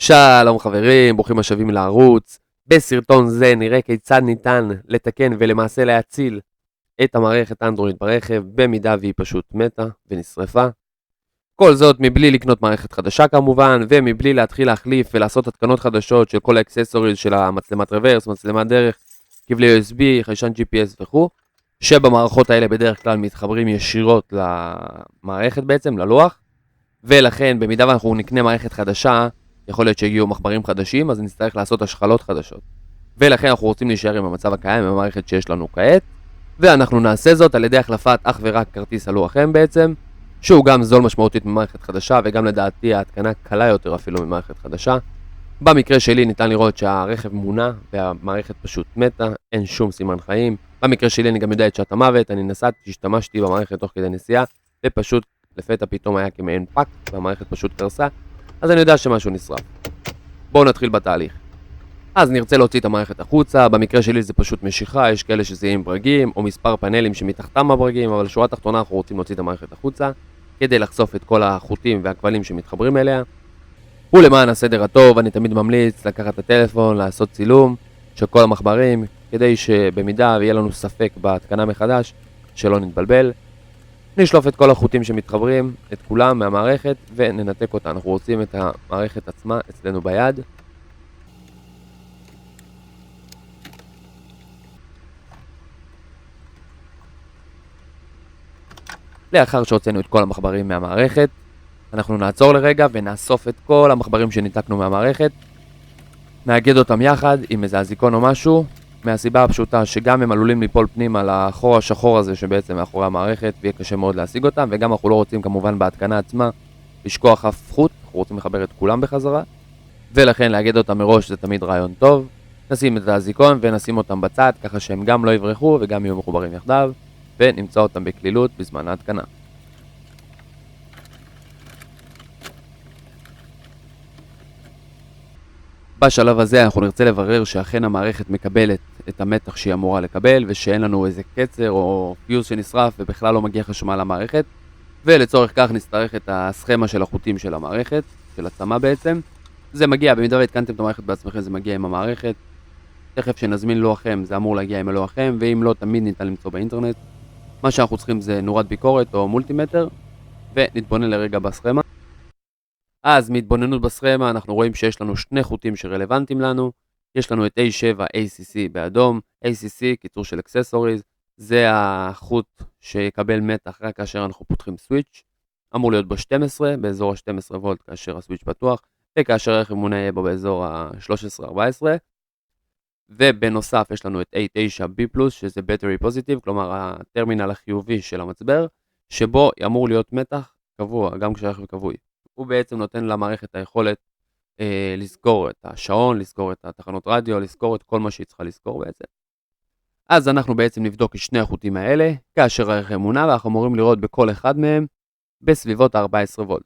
שלום חברים, ברוכים השבים לערוץ. בסרטון זה נראה כיצד ניתן לתקן ולמעשה להציל את המערכת אנדרואיד ברכב במידה והיא פשוט מתה ונשרפה. כל זאת מבלי לקנות מערכת חדשה כמובן, ומבלי להתחיל להחליף ולעשות התקנות חדשות של כל האקססוריז של המצלמת רוורס, מצלמת דרך, כבלי USB, חיישן GPS וכו', שבמערכות האלה בדרך כלל מתחברים ישירות למערכת בעצם, ללוח, ולכן במידה ואנחנו נקנה מערכת חדשה, יכול להיות שהגיעו מחברים חדשים, אז נצטרך לעשות השחלות חדשות. ולכן אנחנו רוצים להישאר עם המצב הקיים, עם המערכת שיש לנו כעת, ואנחנו נעשה זאת על ידי החלפת אך ורק כרטיס הלוח M בעצם, שהוא גם זול משמעותית ממערכת חדשה, וגם לדעתי ההתקנה קלה יותר אפילו ממערכת חדשה. במקרה שלי ניתן לראות שהרכב מונע, והמערכת פשוט מתה, אין שום סימן חיים. במקרה שלי אני גם יודע את שעת המוות, אני נסעתי, השתמשתי במערכת תוך כדי נסיעה, ופשוט לפתע פתאום היה כמעין פאק, והמערכת פשוט קרסה. אז אני יודע שמשהו נשרף. בואו נתחיל בתהליך. אז נרצה להוציא את המערכת החוצה, במקרה שלי זה פשוט משיכה, יש כאלה שזה עם ברגים, או מספר פאנלים שמתחתם הברגים, אבל שורה תחתונה אנחנו רוצים להוציא את המערכת החוצה, כדי לחשוף את כל החוטים והכבלים שמתחברים אליה. ולמען הסדר הטוב, אני תמיד ממליץ לקחת את הטלפון, לעשות צילום של כל המחברים, כדי שבמידה ויהיה לנו ספק בהתקנה מחדש, שלא נתבלבל. נשלוף את כל החוטים שמתחברים, את כולם מהמערכת, וננתק אותה. אנחנו רוצים את המערכת עצמה אצלנו ביד. לאחר שהוצאנו את כל המחברים מהמערכת, אנחנו נעצור לרגע ונאסוף את כל המחברים שניתקנו מהמערכת. נאגד אותם יחד עם איזה אזיקון או משהו, מהסיבה הפשוטה שגם הם עלולים ליפול פנים על החור השחור הזה שבעצם מאחורי המערכת, ויהיה קשה מאוד להשיג אותם, וגם אנחנו לא רוצים כמובן בהתקנה עצמה לשכוח אף חוט, אנחנו רוצים לחבר את כולם בחזרה, ולכן לאגד אותם מראש זה תמיד רעיון טוב. נשים את האזיקון ונשים אותם בצד, ככה שהם גם לא יברחו וגם יהיו מחוברים יחדיו, ונמצא אותם בקלילות בזמן ההתקנה. בשלב הזה אנחנו נרצה לברר שאכן המערכת מקבלת את המתח שהיא אמורה לקבל, ושאין לנו איזה קצר או פיוז שנשרף ובכלל לא מגיע חשמל למערכת. ולצורך כך נצטרך את הסכמה של החוטים של המערכת, של הצמה בעצם. זה מגיע, במידה והתקנתם את המערכת בעצמכם זה מגיע עם המערכת. תכף שנזמין לוח M זה אמור להגיע עם הלוח M, ואם לא תמיד ניתן למצוא באינטרנט. מה שאנחנו צריכים זה נורת ביקורת או מולטימטר, ונתבונן לרגע בסכמה. אז מהתבוננות בסכמה אנחנו רואים שיש לנו שני חוטים שרלוונטיים לנו. יש לנו את A7 ACC באדום. ACC קיצור של Accessories, זה החוט שיקבל מתח רק כאשר אנחנו פותחים סוויץ'. אמור להיות בו 12, באזור ה-12 וולט כאשר הסוויץ' פתוח, וכאשר הרכב מונע יהיה בו באזור ה-13-14. ובנוסף יש לנו את A9B+, שזה Battery Positive, כלומר הטרמינל החיובי של המצבר, שבו אמור להיות מתח קבוע, גם כשהרכב כבוי. הוא בעצם נותן למערכת את היכולת לזכור את השעון, לזכור את התחנות רדיו, לזכור את כל מה שהיא צריכה לזכור בעצם. אז אנחנו בעצם נבדוק את שני החוטים האלה, כאשר הרכב מונע, ואנחנו אמורים לראות בכל אחד מהם בסביבות ה-14 וולט.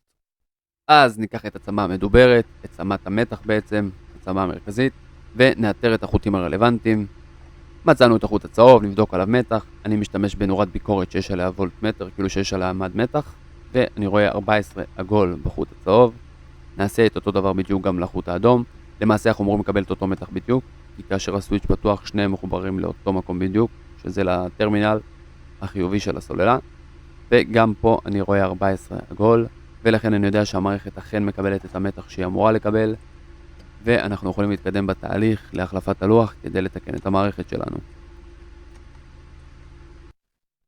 אז ניקח את הצמה המדוברת, את צמת המתח בעצם, הצמה המרכזית, ונאתר את החוטים הרלוונטיים. מצאנו את החוט הצהוב, נבדוק עליו מתח. אני משתמש בנורת ביקורת שיש עליה וולטמטר, כאילו שיש עליה מד מתח, ואני רואה 14 עגול בחוט הצהוב. נעשה את אותו דבר בדיוק גם לחוט האדום. למעשה אנחנו אמורים לקבל את אותו מתח בדיוק, כי כאשר הסוויץ' פתוח שניהם מחוברים לאותו מקום בדיוק, שזה לטרמינל החיובי של הסוללה. וגם פה אני רואה 14 עגול, ולכן אני יודע שהמערכת אכן מקבלת את המתח שהיא אמורה לקבל, ואנחנו יכולים להתקדם בתהליך להחלפת הלוח כדי לתקן את המערכת שלנו.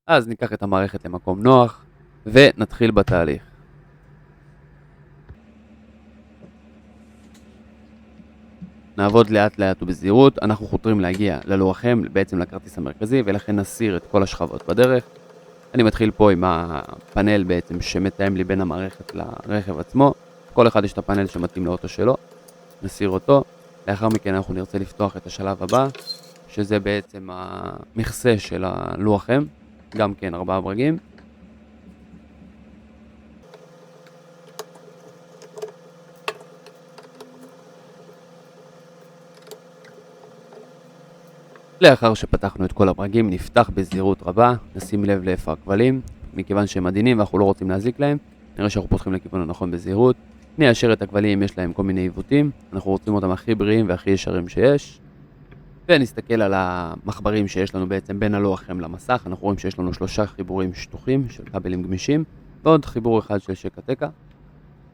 אז ניקח את המערכת למקום נוח, ונתחיל בתהליך. נעבוד לאט לאט ובזהירות, אנחנו חותרים להגיע ללוח M, בעצם לכרטיס המרכזי, ולכן נסיר את כל השכבות בדרך. אני מתחיל פה עם הפאנל בעצם שמתאם לי בין המערכת לרכב עצמו. כל אחד יש את הפאנל שמתאים לאוטו שלו. נסיר אותו. לאחר מכן אנחנו נרצה לפתוח את השלב הבא, שזה בעצם המכסה של הלוח M, גם כן 4 ברגים. לאחר שפתחנו את כל הברגים, נפתח בזהירות רבה, נשים לב לאיפה הכבלים, מכיוון שהם עדינים ואנחנו לא רוצים להזיק להם, נראה שאנחנו פותחים לכיוון הנכון בזהירות, ניישר את הכבלים, יש להם כל מיני עיוותים, אנחנו רוצים אותם הכי בריאים והכי ישרים שיש. ונסתכל על המחברים שיש לנו בעצם בין הלוח-אם למסך, אנחנו רואים שיש לנו 3 חיבורים שטוחים של כבלים גמישים, ועוד חיבור אחד של שקע-תקע.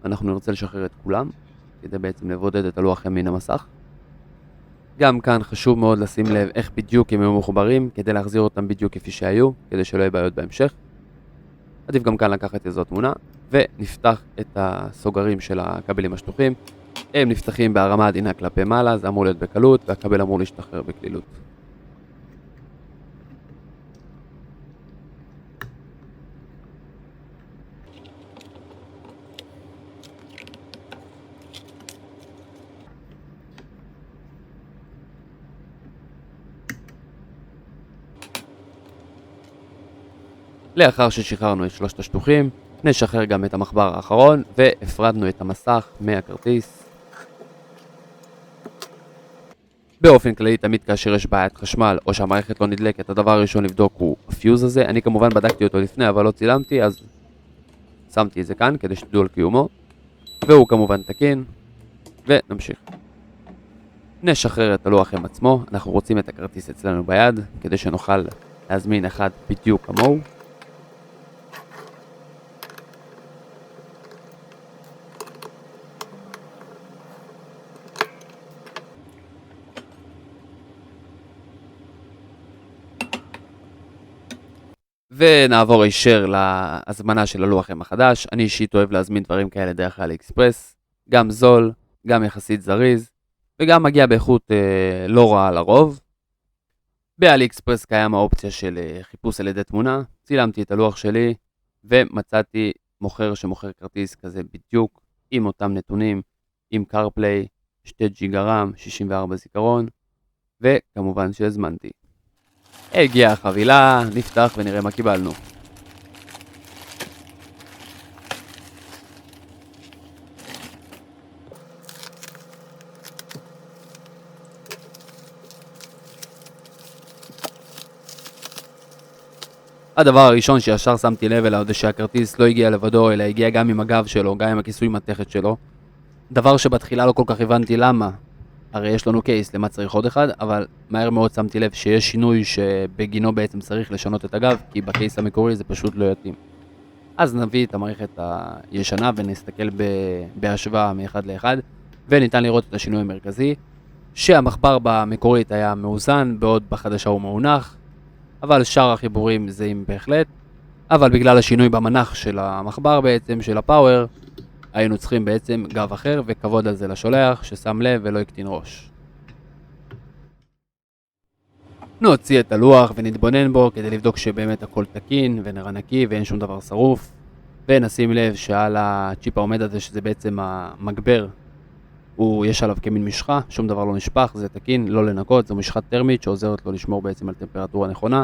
אנחנו נרצה לשחרר את כולם, כדי בעצם לבודד את הלוח-אם מן המסך. גם כאן חשוב מאוד לשים לב איך בדיוק הם היו מחוברים, כדי להחזיר אותם בדיוק כפי שהיו, כדי שלא יהיו בעיות בהמשך. עדיף גם כאן לקחת איזו תמונה, ונפתח את הסוגרים של הכבלים השטוחים. הם נפתחים בהרמה עדינה כלפי מעלה, זה אמור להיות בקלות, והכבל אמור להשתחרר בקלילות. לאחר ששחררנו את 3 השטוחים, נשחרר גם את המחבר האחרון, והפרדנו את המסך מהכרטיס. באופן כללי, תמיד כאשר יש בעיית חשמל או שהמערכת לא נדלקת, הדבר הראשון לבדוק הוא הפיוז הזה. אני כמובן בדקתי אותו לפני, אבל לא צילמתי, אז שמתי את זה כאן כדי שתדעו על קיומו. והוא כמובן תקין, ונמשיך. נשחרר את הלוח-אם עצמו, אנחנו רוצים את הכרטיס אצלנו ביד, כדי שנוכל להזמין אחד בדיוק כמוהו. ונעבור הישר להזמנה של הלוח-אם החדש. אני אישית אוהב להזמין דברים כאלה דרך אלי אקספרס, גם זול, גם יחסית זריז, וגם מגיע באיכות לא רעה לרוב. באלי אקספרס קיים האופציה של חיפוש על ידי תמונה. צילמתי את הלוח שלי ומצאתי מוכר שמוכר כרטיס כזה בדיוק עם אותם נתונים, עם CarPlay, 2 ג'יגה רם, 64 זיכרון, וכמובן שהזמנתי. הגיעה החבילה, נפתח ונראה מה קיבלנו. הדבר הראשון שישר שמתי לב אליו זה שהכרטיס לא הגיע לבדו, אלא הגיע גם עם הגב שלו, גם עם הכיסוי מתכת שלו. דבר שבתחילה לא כל כך הבנתי למה. הרי יש לנו קייס למה צריך עוד אחד, אבל מהר מאוד שמתי לב שיש שינוי שבגינו בעצם צריך לשנות את הגב, כי בקייס המקורי זה פשוט לא יתאים. אז נביא את המערכת הישנה ונסתכל בהשוואה מאחד לאחד, וניתן לראות את השינוי המרכזי, שהמחבר במקורית היה מאוזן, בעוד בחדשה הוא מאונח, אבל שאר החיבורים זהים בהחלט, אבל בגלל השינוי במנח של המחבר בעצם, של הפאוור, היינו צריכים בעצם גב אחר, וכבוד על זה לשולח ששם לב ולא יקטין ראש. נוציא את הלוח ונתבונן בו כדי לבדוק שבאמת הכל תקין ונראה נקי ואין שום דבר שרוף, ונשים לב שעל הצ'יפ העומד הזה, שזה בעצם המגבר, יש עליו כמין משחה, שום דבר לא נשפך, זה תקין, לא לנקות, זו משחה טרמית שעוזרת לו לשמור בעצם על טמפרטורה נכונה.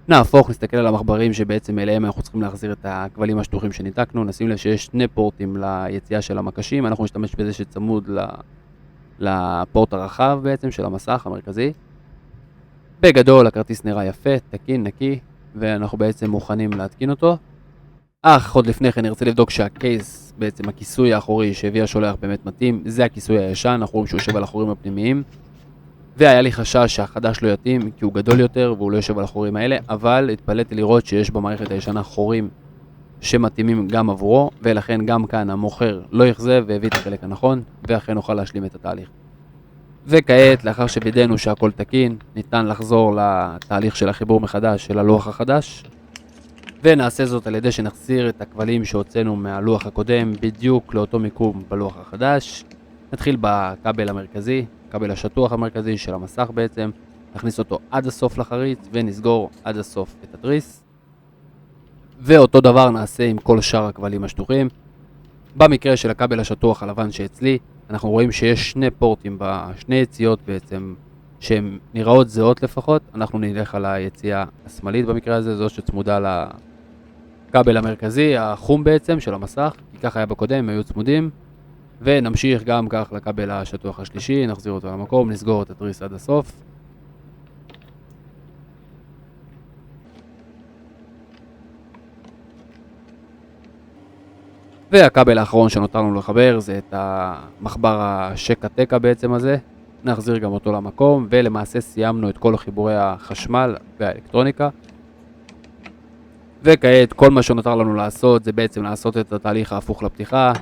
נהפוך, נסתכל על המחברים שבעצם אליהם אנחנו צריכים להחזיר את הכבלים השטוחים שניתקנו. נשים לב שיש 2 פורטים ליציאה של המקשים, אנחנו נשתמש בזה שצמוד לפורט הרחב בעצם של המסך המרכזי. בגדול הכרטיס נראה יפה, תקין, נקי, ואנחנו בעצם מוכנים להתקין אותו. אך עוד לפני כן נרצה לבדוק שהקייס, בעצם הכיסוי האחורי שהביא השולח באמת מתאים. זה הכיסוי הישן, אנחנו רואים שהוא יושב על החורים הפנימיים, והיה לי חשש שהחדש לא יתאים כי הוא גדול יותר והוא לא יושב על החורים האלה, אבל התפלאתי לראות שיש במערכת הישנה חורים שמתאימים גם עבורו, ולכן גם כאן המוכר לא יחזב והביא את החלק הנכון, ואכן נוכל להשלים את התהליך. וכעת, לאחר שווידאנו שהכל תקין, ניתן לחזור לתהליך של החיבור מחדש של הלוח החדש, ונעשה זאת על ידי שנחזיר את הכבלים שהוצאנו מהלוח הקודם בדיוק לאותו מיקום בלוח החדש. נתחיל בכבל המרכזי, כבל השטוח המרכזי של המסך בעצם, נכניס אותו עד הסוף לחריץ ונסגור עד הסוף את התריס. ואותו דבר נעשה עם כל שאר הכבלים השטוחים. במקרה של הכבל השטוח הלבן שאצלי, אנחנו רואים שיש 2 פורטים בשני יציאות בעצם, שהן נראות זהות לפחות. אנחנו נלך על היציאה השמאלית במקרה הזה, זו שצמודה לכבל המרכזי, החום בעצם של המסך, כי ככה היה בקודם, הם היו צמודים. ונמשיך גם כך לכבל השטוח השלישי, נחזיר אותו למקום, נסגור את התריס עד הסוף. והכבל האחרון שנותר לנו לחבר זה את המחבר השקע-תקע בעצם הזה. נחזיר גם אותו למקום, ולמעשה סיימנו את כל חיבורי החשמל והאלקטרוניקה. וכעת כל מה שנותר לנו לעשות זה בעצם לעשות את התהליך ההפוך לפתיחה,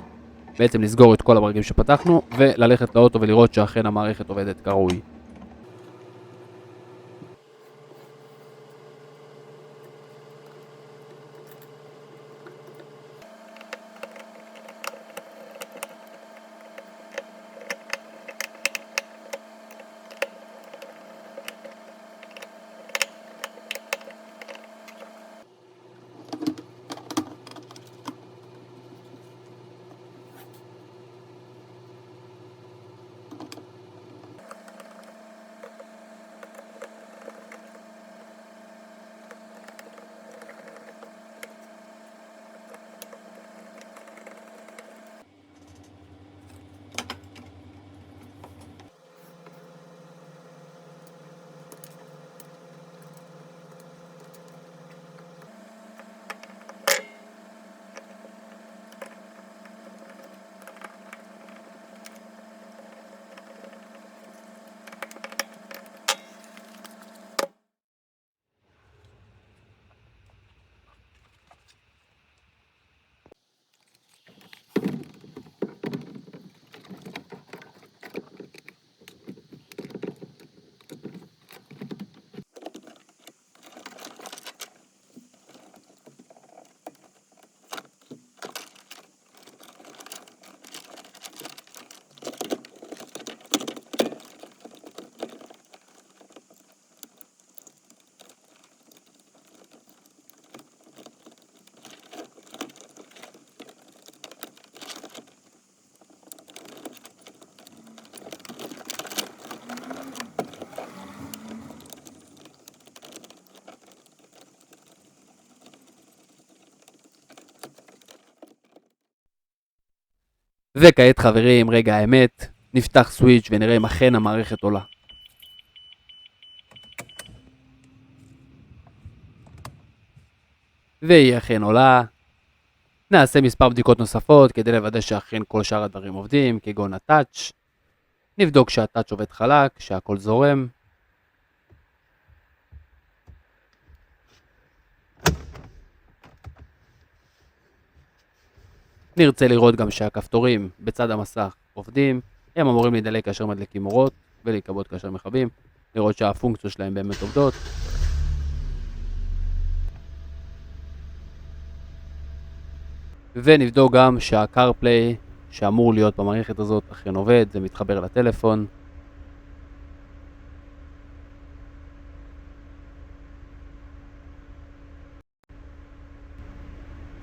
בעצם לסגור את כל הברגים שפתחנו, וללכת לאוטו ולראות שאכן המערכת עובדת כראוי. וכעת חברים, רגע האמת, נפתח סוויץ' ונראה אם אכן המערכת עולה. והיא אכן עולה. נעשה מספר בדיקות נוספות כדי לוודא שאכן כל שאר הדברים עובדים, כגון הטאץ'. נבדוק שהטאץ' עובד חלק, שהכל זורם. נרצה לראות גם שהכפתורים בצד המסך עובדים, הם אמורים להידלק כאשר מדליקים אורות ולהיקבות כאשר מכבים, לראות שהפונקציות שלהם באמת עובדות. ונבדוק גם שהקארפליי שאמור להיות במערכת הזאת אכן עובד, זה מתחבר לטלפון.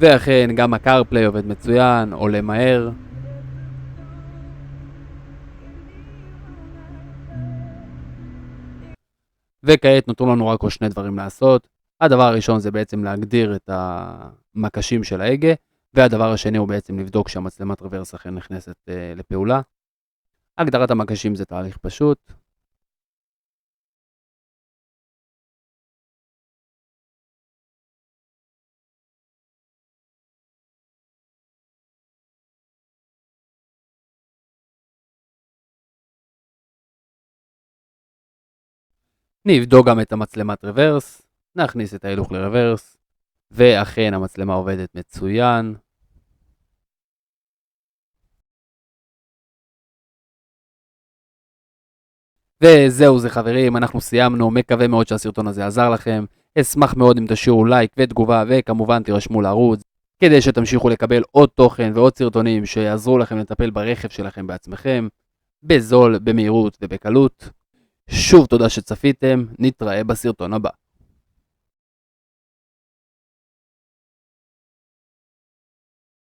ואכן גם הקארפליי עובד מצוין, עולה מהר. וכעת נותרו לנו רק עוד שני דברים לעשות. הדבר הראשון זה בעצם להגדיר את המקשים של ההגה, והדבר השני הוא בעצם לבדוק שהמצלמת רוורס אכן נכנסת לפעולה. הגדרת המקשים זה תהליך פשוט. נבדוק גם את המצלמת רוורס, נכניס את ההילוך לרוורס, ואכן המצלמה עובדת מצוין. וזהו זה חברים, אנחנו סיימנו, מקווה מאוד שהסרטון הזה עזר לכם. אשמח מאוד אם תשאירו לייק ותגובה, וכמובן תירשמו לערוץ, כדי שתמשיכו לקבל עוד תוכן ועוד סרטונים שיעזרו לכם לטפל ברכב שלכם בעצמכם, בזול, במהירות ובקלות. שוב תודה שצפיתם, נתראה בסרטון הבא.